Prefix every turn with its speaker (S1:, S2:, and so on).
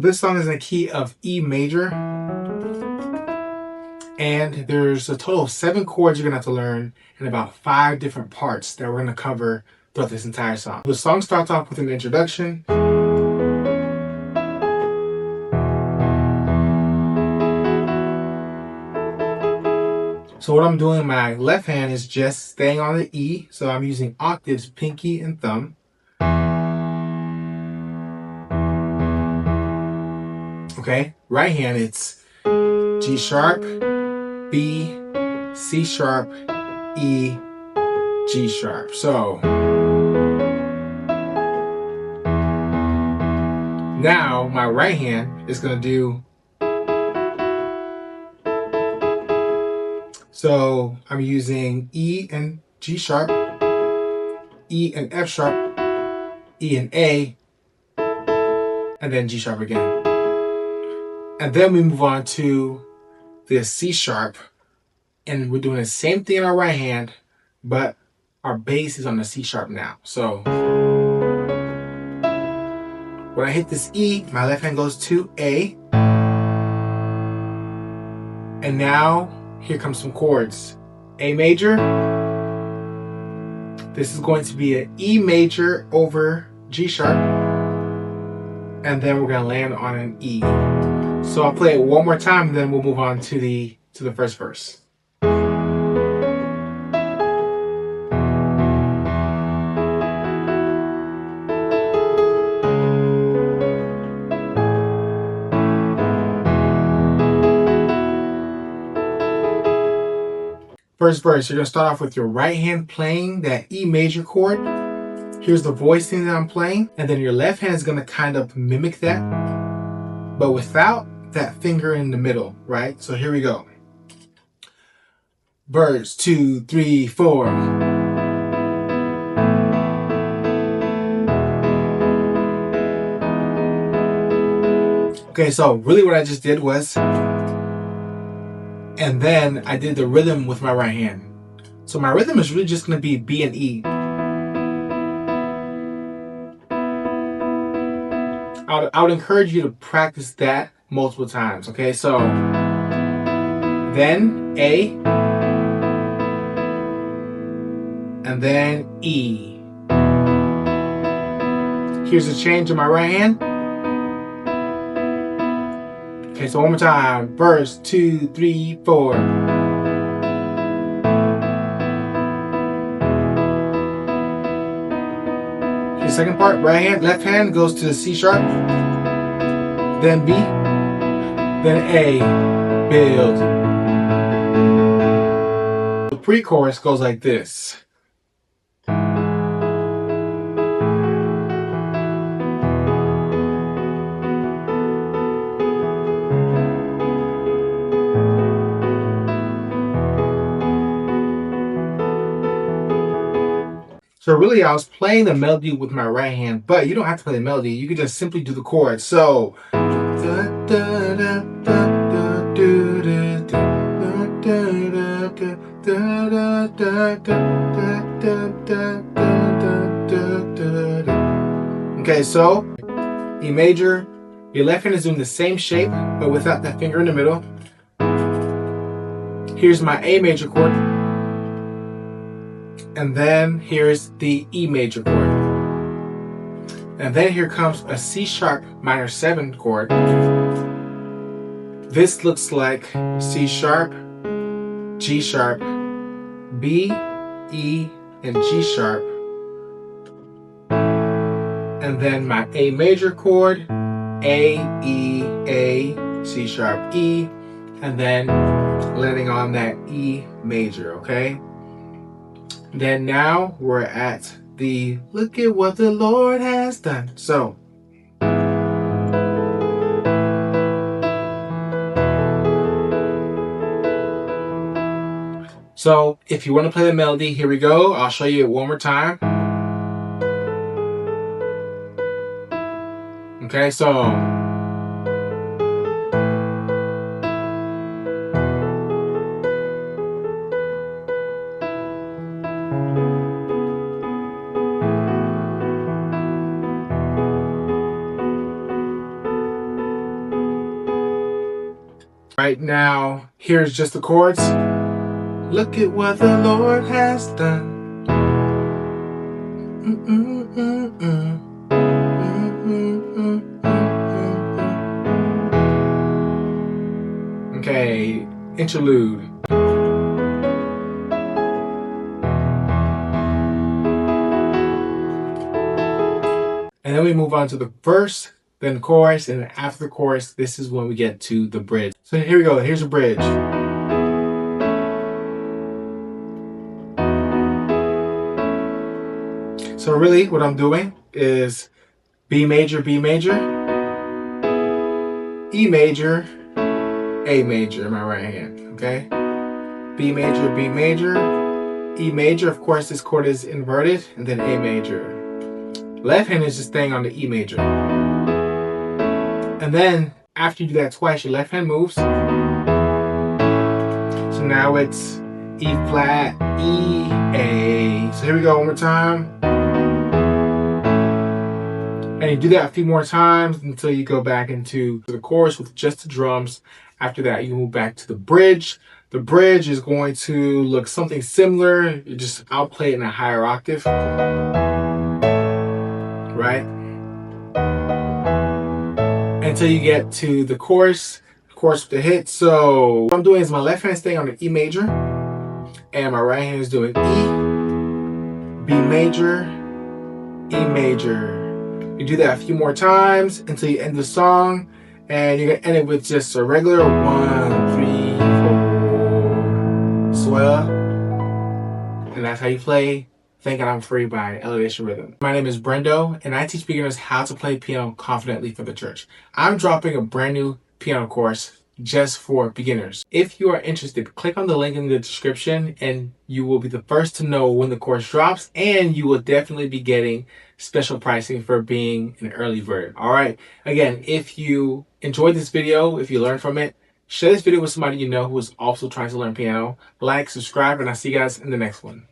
S1: this song is in the key of E major. And there's a total of 7 chords you're going to have to learn in about 5 different parts that we're going to cover throughout this entire song. The song starts off with an introduction. So what I'm doing, my left hand is just staying on the E. So I'm using octaves, pinky and thumb. Okay, right hand, it's G sharp, B, C sharp, E, G sharp. So now my right hand is going to do, so I'm using E and G sharp, E and F sharp, E and A, and then G sharp again. And then we move on to the C sharp, and we're doing the same thing in our right hand, but our bass is on the C sharp now. So when I hit this E, my left hand goes to A. And now here comes some chords. A major. This is going to be an E major over G sharp. And then we're going to land on an E. So I'll play it one more time, and then we'll move on to the first verse. First verse, you're going to start off with your right hand playing that E major chord. Here's the voicing that I'm playing. And then your left hand is going to kind of mimic that, but without that finger in the middle, right? So here we go. Verse 2, 3, 4. Okay, so really what I just did was, and then I did the rhythm with my right hand. So my rhythm is really just going to be B and E. I would encourage you to practice that multiple times, okay? So then A, and then E. Here's a change in my right hand. Okay, so one more time. Verse 2, 3, 4. Here's the second part. Right hand, left hand goes to the C sharp, then B, then A, build. The pre-chorus goes like this. So really, I was playing the melody with my right hand, but you don't have to play the melody. You can just simply do the chords. So, okay, so E major, your left hand is doing the same shape, but without that finger in the middle. Here's my A major chord. And then here's the E major chord. And then here comes a C sharp minor 7 chord. This looks like C sharp, G sharp, B, E, and G sharp. And then my A major chord, A, E, A, C sharp, E, and then landing on that E major, okay? Then now we're at the look at what the Lord has done. So if you want to play the melody, here we go. I'll show you it one more time. Okay, so right, now here's just the chords. Look at what the Lord has done. Okay, interlude. And then we move on to the verse, then the chorus, and after the chorus, this is when we get to the bridge. So here we go, here's a bridge. So really what I'm doing is B major, B major, E major, A major in my right hand, okay? B major, B major, E major, of course this chord is inverted, and then A major. Left hand is just staying on the E major. And then after you do that twice, your left hand moves. So now it's E flat, E, A. So here we go one more time. And you do that a few more times until you go back into the chorus with just the drums. After that, you move back to the bridge. The bridge is going to look something similar. You just outplay it in a higher octave. Right? Until you get to the chorus with the hit. So what I'm doing is my left hand is staying on the E major, and my right hand is doing E, B major, E major. You do that a few more times until you end the song, and you're gonna end it with just a regular 1, 3, 4 swell, and that's how you play Thank God I'm Free by Elevation Rhythm. My name is Brendo, and I teach beginners how to play piano confidently for the church. I'm dropping a brand new piano course just for beginners. If you are interested, click on the link in the description and you will be the first to know when the course drops, and you will definitely be getting special pricing for being an early bird. All right. Again, if you enjoyed this video, if you learned from it, share this video with somebody you know who is also trying to learn piano. Like, subscribe, and I'll see you guys in the next one.